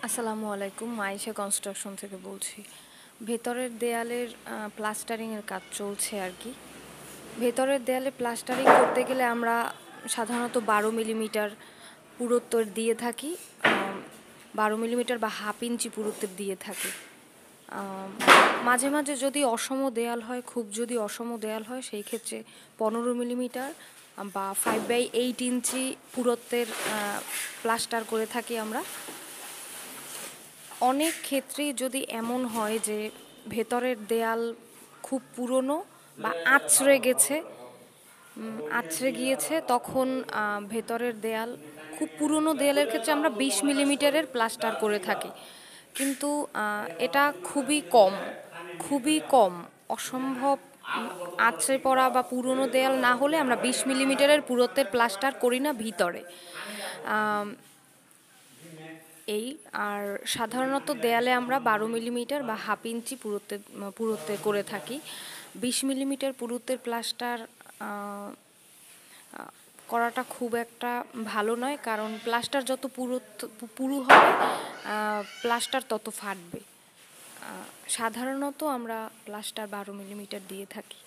আসসালামু আলাইকুম, মাইশা কনস্ট্রাকশন থেকে বলছি। ভেতরের দেয়ালের প্লাস্টারিংয়ের কাজ চলছে আর কি। ভেতরের দেয়ালে প্লাস্টারিং করতে গেলে আমরা সাধারণত 12 মিলিমিটার পুরুত্বের দিয়ে থাকি। 12 মিলিমিটার বা হাফ ইঞ্চি পুরুত্বের দিয়ে থাকি। মাঝে মাঝে যদি অসম দেয়াল হয়, খুব যদি অসম দেয়াল হয়, সেই ক্ষেত্রে 15 মিলিমিটার বা 5/8 ইঞ্চি পুরুত্বের প্লাস্টার করে থাকি আমরা। অনেক ক্ষেত্রেই যদি এমন হয় যে ভেতরের দেয়াল খুব পুরনো বা আঁচড়ে গিয়েছে, তখন ভেতরের দেয়াল খুব পুরনো দেয়ালের ক্ষেত্রে আমরা 20 মিলিমিটারের প্লাস্টার করে থাকি। কিন্তু এটা খুবই কম অসম্ভব আঁচড়ে পড়া বা পুরনো দেয়াল না হলে আমরা 20 মিলিমিটারের পুরুত্বের প্লাস্টার করি না ভিতরে। এই আর সাধারণত দেয়ালে আমরা 12 মিলিমিটার বা হাফ ইঞ্চি পুরুত্বে করে থাকি। 20 মিলিমিটার পুরুত্বের প্লাস্টার করাটা খুব একটা ভালো নয়, কারণ প্লাস্টার যত পুরু হবে প্লাস্টার তত ফাটবে। সাধারণত আমরা প্লাস্টার 12 মিলিমিটার দিয়ে থাকি।